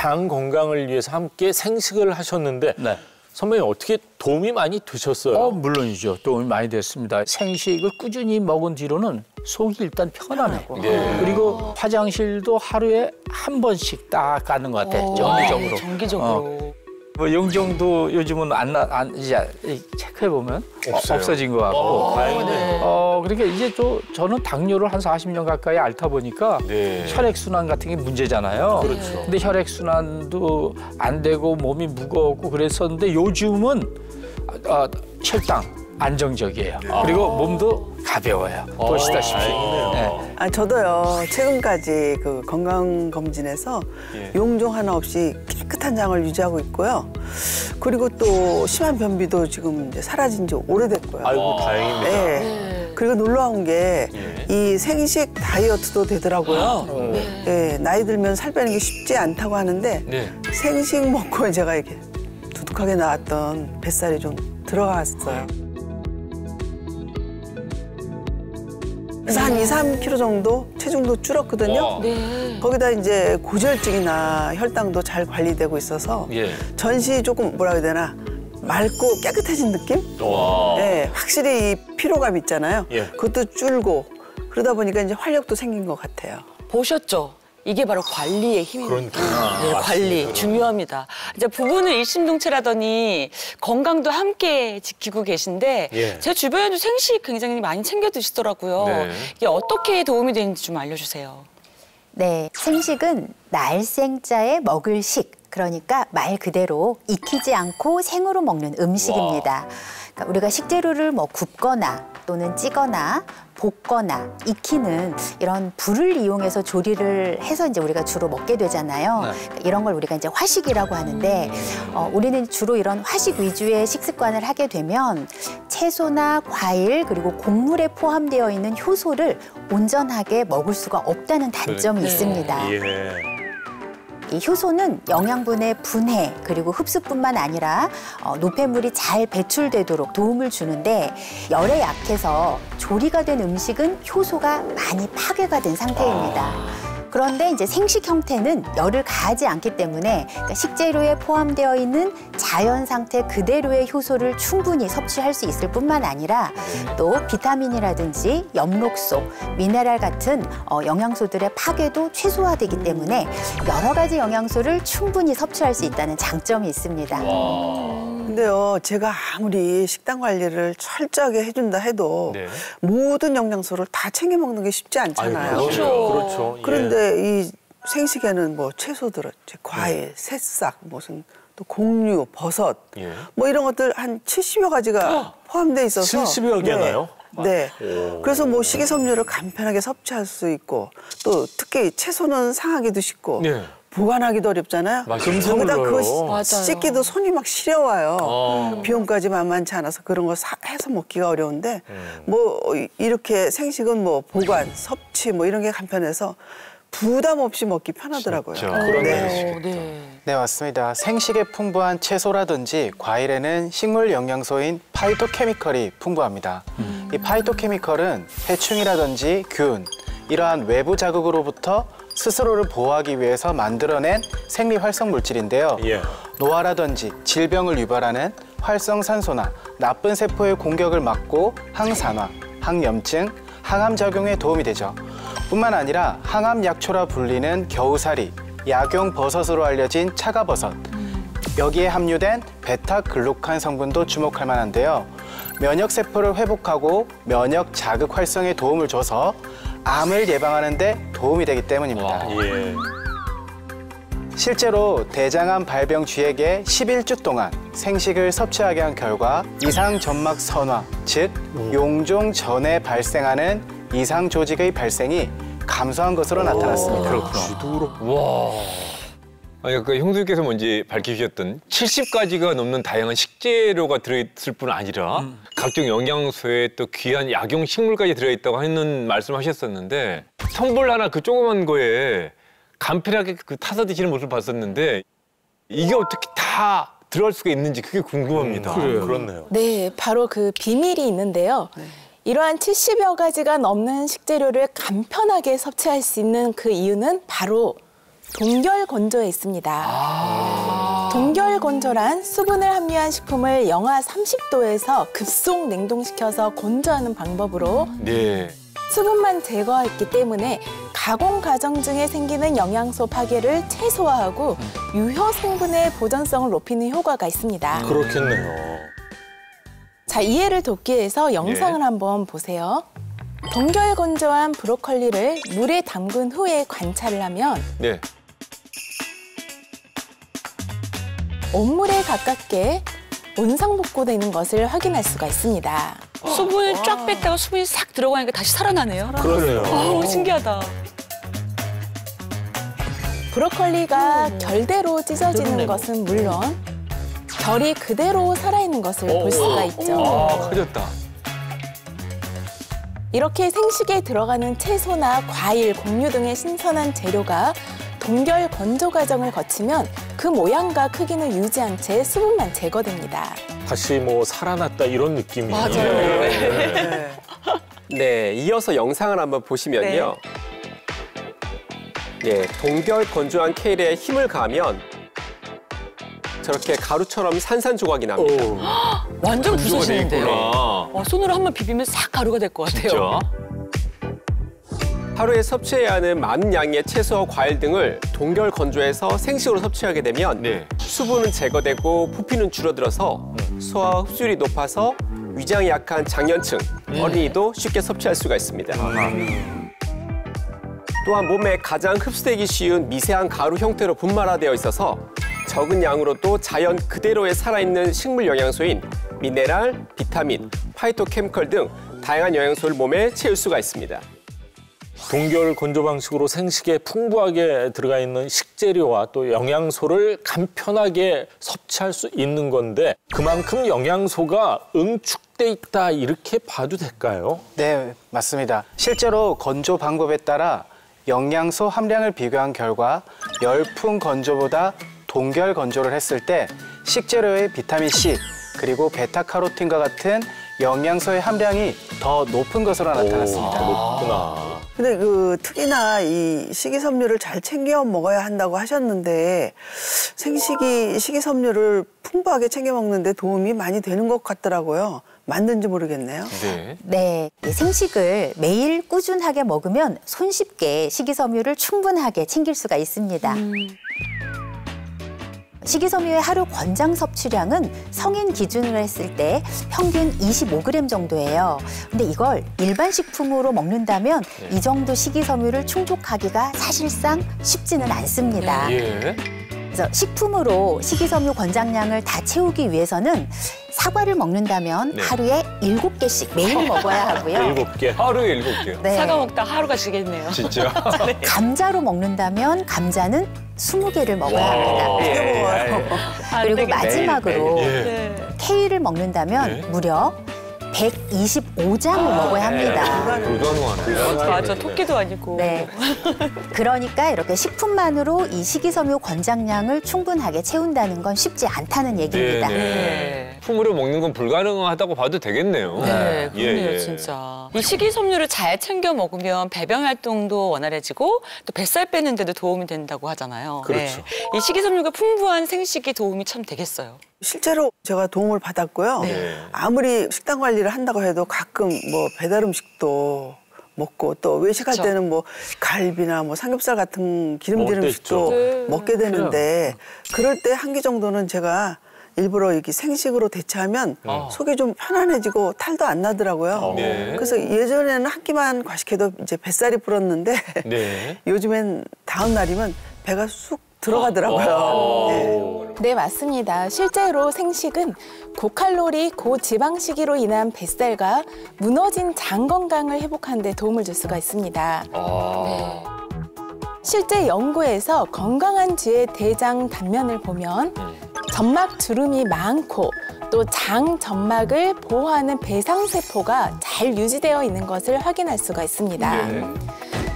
장 건강을 위해서 함께 생식을 하셨는데 네. 선배님 어떻게 도움이 많이 되셨어요? 물론이죠. 도움이 많이 됐습니다. 생식을 꾸준히 먹은 뒤로는 속이 일단 편안해요. 네. 그리고 화장실도 하루에 한 번씩 딱 가는 것 같아요. 정기적으로. 정기적으로. 뭐 용종도 요즘은 이제 체크해 보면 없어진 것 같고. 다행이네요. 그러니까 이제 저는 당뇨를 한 40년 가까이 앓다 보니까 네. 혈액순환 같은 게 문제잖아요. 그렇죠. 근데 혈액순환도 안 되고 몸이 무거웠고 그랬었는데 요즘은 혈당 안정적이에요. 그리고 몸도 가벼워요. 보시다시피. 네. 저도요. 최근까지 그 건강검진에서 용종 하나 없이 깨끗한 장을 유지하고 있고요. 그리고 또 심한 변비도 지금 이제 사라진 지 오래됐고요. 아이고 다행입니다. 네. 그리고 놀라운 게 이 생식 다이어트도 되더라고요. 네. 나이 들면 살 빼는 게 쉽지 않다고 하는데 생식 먹고 제가 이렇게 두둑하게 나왔던 뱃살이 좀 들어갔어요. 그래서 한 2, 3kg 정도 체중도 줄었거든요. 거기다 이제 고지혈증이나 혈당도 잘 관리되고 있어서 전신이 조금 뭐라 해야 되나 맑고 깨끗해진 느낌? 네, 확실히 이 피로감 있잖아요. 그것도 줄고 그러다 보니까 이제 활력도 생긴 것 같아요. 보셨죠? 이게 바로 관리의 힘입니다. 그러니까. 네, 관리 중요합니다. 이제 부부는 일심동체라더니 건강도 함께 지키고 계신데 제 주변에도 생식 굉장히 많이 챙겨 드시더라고요. 이게 어떻게 도움이 되는지 좀 알려주세요. 네, 생식은 날생자에 먹을 식. 그러니까 말 그대로 익히지 않고 생으로 먹는 음식입니다. 그러니까 우리가 식재료를 뭐 굽거나 또는 찌거나 볶거나 익히는 이런 불을 이용해서 조리를 해서 이제 우리가 주로 먹게 되잖아요. 그러니까 이런 걸 우리가 이제 화식이라고 하는데 우리는 주로 이런 화식 위주의 식습관을 하게 되면 채소나 과일 그리고 곡물에 포함되어 있는 효소를 온전하게 먹을 수가 없다는 단점이 있습니다. 이 효소는 영양분의 분해 그리고 흡수뿐만 아니라 노폐물이 잘 배출되도록 도움을 주는데 열에 약해서 조리가 된 음식은 효소가 많이 파괴가 된 상태입니다. 그런데 이제 생식 형태는 열을 가하지 않기 때문에 그러니까 식재료에 포함되어 있는 자연 상태 그대로의 효소를 충분히 섭취할 수 있을 뿐만 아니라 또 비타민이라든지 엽록소, 미네랄 같은 영양소들의 파괴도 최소화되기 때문에 여러 가지 영양소를 충분히 섭취할 수 있다는 장점이 있습니다. 근데요, 제가 아무리 식단 관리를 철저하게 해준다 해도 모든 영양소를 다 챙겨 먹는 게 쉽지 않잖아요. 그렇죠. 그런데 이 생식에는 뭐 채소들, 과일, 새싹, 무슨 또 곡류, 버섯 뭐 이런 것들 한 70여 가지가 포함돼 있어서 70여 개나요? 네. 그래서 뭐 식이섬유를 간편하게 섭취할 수 있고 또 특히 채소는 상하기도 쉽고 보관하기도 어렵잖아요. 거기다 그거 씻기도 손이 막 시려와요. 비용까지 만만치 않아서 그런 거 해서 먹기가 어려운데 뭐 이렇게 생식은 뭐 보관, 섭취 뭐 이런 게 간편해서 부담 없이 먹기 편하더라고요. 네, 맞습니다. 생식에 풍부한 채소라든지 과일에는 식물 영양소인 파이토케미컬이 풍부합니다. 이 파이토케미컬은 해충이라든지 균, 이러한 외부 자극으로부터 스스로를 보호하기 위해서 만들어낸 생리 활성 물질인데요. 노화라든지 질병을 유발하는 활성산소나 나쁜 세포의 공격을 막고 항산화, 항염증, 항암 작용에 도움이 되죠. 뿐만 아니라 항암 약초라 불리는 겨우살이, 약용 버섯으로 알려진 차가버섯, 여기에 함유된 베타글루칸 성분도 주목할 만한데요. 면역세포를 회복하고 면역 자극 활성에 도움을 줘서 암을 예방하는 데 도움이 되기 때문입니다. 실제로 대장암 발병 쥐에게 11주 동안 생식을 섭취하게 한 결과 이상 점막 선화, 즉 용종 전에 발생하는 이상 조직의 발생이 감소한 것으로 나타났습니다. 그렇구나. 아니, 아까 형수님께서 먼저 밝히셨던 70가지가 넘는 다양한 식재료가 들어있을 뿐 아니라 각종 영양소에 또 귀한 약용 식물까지 들어있다고 하는 말씀하셨었는데 성볼 하나 그 조그만 거에 간편하게 타서 드시는 모습을 봤었는데 이게 어떻게 다 들어갈 수가 있는지 그게 궁금합니다. 그렇네요. 네, 바로 그 비밀이 있는데요. 이러한 70여 가지가 넘는 식재료를 간편하게 섭취할 수 있는 그 이유는 바로 동결 건조에 있습니다. 동결 건조란 수분을 함유한 식품을 영하 30도에서 급속 냉동시켜서 건조하는 방법으로 수분만 제거했기 때문에 가공 과정 중에 생기는 영양소 파괴를 최소화하고 유효 성분의 보존성을 높이는 효과가 있습니다. 그렇겠네요. 자, 이해를 돕기 위해서 영상을 한번 보세요. 동결 건조한 브로콜리를 물에 담근 후에 관찰을 하면 온물에 가깝게 원상복구되는 것을 확인할 수가 있습니다. 수분을 쫙 뺐다가 수분이 싹 들어가니까 다시 살아나네요. 그러네요. 신기하다. 브로콜리가 결대로 찢어지는 것은 물론 결이 그대로 살아있는 것을 볼 수가 있죠. 커졌다. 이렇게 생식에 들어가는 채소나 과일, 곡류 등의 신선한 재료가 동결 건조 과정을 거치면 그 모양과 크기는 유지한 채 수분만 제거됩니다. 다시 뭐 살아났다 이런 느낌이에요. 맞아요. 네, 이어서 영상을 한번 보시면요. 동결 건조한 케일에 힘을 가하면 저렇게 가루처럼 산산조각이 납니다. 완전 부서지는데요. 있구나. 손으로 한번 비비면 싹 가루가 될 것 같아요. 진짜? 하루에 섭취해야 하는 많은 양의 채소와 과일 등을 동결 건조해서 생식으로 섭취하게 되면 수분은 제거되고 부피는 줄어들어서 소화 흡수율이 높아서 위장이 약한 장년층, 어린이도 쉽게 섭취할 수가 있습니다. 또한 몸에 가장 흡수되기 쉬운 미세한 가루 형태로 분말화되어 있어서 적은 양으로도 자연 그대로의 살아있는 식물 영양소인 미네랄, 비타민, 파이토케미컬 등 다양한 영양소를 몸에 채울 수가 있습니다. 동결 건조 방식으로 생식에 풍부하게 들어가 있는 식재료와 또 영양소를 간편하게 섭취할 수 있는 건데 그만큼 영양소가 응축돼 있다 이렇게 봐도 될까요? 네, 맞습니다. 실제로 건조 방법에 따라 영양소 함량을 비교한 결과 열풍 건조보다 동결 건조를 했을 때 식재료의 비타민C 그리고 베타카로틴과 같은 영양소의 함량이 더 높은 것으로 나타났습니다. 높구나. 근데 특히나 이 식이섬유를 잘 챙겨 먹어야 한다고 하셨는데 식이섬유를 풍부하게 챙겨 먹는데 도움이 많이 되는 것 같더라고요. 맞는지 모르겠네요. 네, 생식을 매일 꾸준하게 먹으면 손쉽게 식이섬유를 충분하게 챙길 수가 있습니다. 식이섬유의 하루 권장 섭취량은 성인 기준으로 했을 때 평균 25g 정도예요. 근데 이걸 일반 식품으로 먹는다면 이 정도 식이섬유를 충족하기가 사실상 쉽지는 않습니다. 그래서 식품으로 식이섬유 권장량을 다 채우기 위해서는 사과를 먹는다면 하루에 7개씩 매일 먹어야 하고요. 7개. 하루에 7개. 네. 사과 먹다 하루가 지겠네요. 진짜? 감자로 먹는다면 감자는 20개를 먹어야 합니다. 그리고 마지막으로 케일을 먹는다면 무려 125장을 먹어야 합니다. 맞아, 토끼도 아니고. 네. 그러니까 이렇게 식품만으로 이 식이섬유 권장량을 충분하게 채운다는 건 쉽지 않다는 얘기입니다. 식품으로 먹는 건 불가능하다고 봐도 되겠네요. 네, 그러네요, 진짜. 이 식이섬유를 잘 챙겨 먹으면 배변 활동도 원활해지고 또 뱃살 빼는 데도 도움이 된다고 하잖아요. 그렇죠. 이 식이섬유가 풍부한 생식이 도움이 참 되겠어요. 실제로 제가 도움을 받았고요. 아무리 식단 관리를 한다고 해도 가끔 뭐 배달 음식도 먹고 또 외식할 때는 뭐 갈비나 뭐 삼겹살 같은 기름진 음식도 먹게 되는데 그럴 때 한 끼 정도는 제가 일부러 이렇게 생식으로 대체하면 속이 좀 편안해지고 탈도 안 나더라고요. 그래서 예전에는 한 끼만 과식해도 이제 뱃살이 불었는데 요즘엔 다음 날이면 배가 쑥 들어가더라고요. 네, 맞습니다. 실제로 생식은 고칼로리, 고지방식으로 인한 뱃살과 무너진 장 건강을 회복하는 데 도움을 줄 수가 있습니다. 실제 연구에서 건강한 쥐의 대장 단면을 보면 점막 주름이 많고 또 장 점막을 보호하는 배상세포가 잘 유지되어 있는 것을 확인할 수가 있습니다.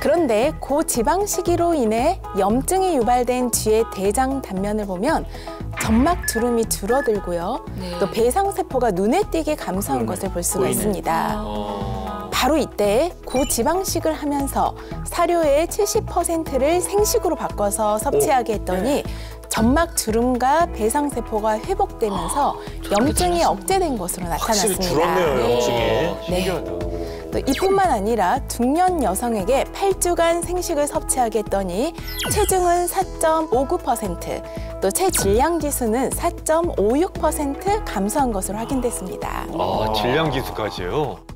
그런데 고지방식으로 인해 염증이 유발된 쥐의 대장 단면을 보면 점막 주름이 줄어들고요. 또 배상세포가 눈에 띄게 감소한 것을 볼 수가 있습니다. 바로 이때 고지방식을 하면서 사료의 70%를 생식으로 바꿔서 섭취하게 했더니 점막 주름과 배상세포가 회복되면서 염증이 억제된 것으로 나타났습니다. 확실히 줄었네요, 염증이. 네. 또 이뿐만 아니라 중년 여성에게 8주간 생식을 섭취하게 했더니 체중은 4.59%, 또 체질량 지수는 4.56% 감소한 것으로 확인됐습니다. 질량 지수까지요?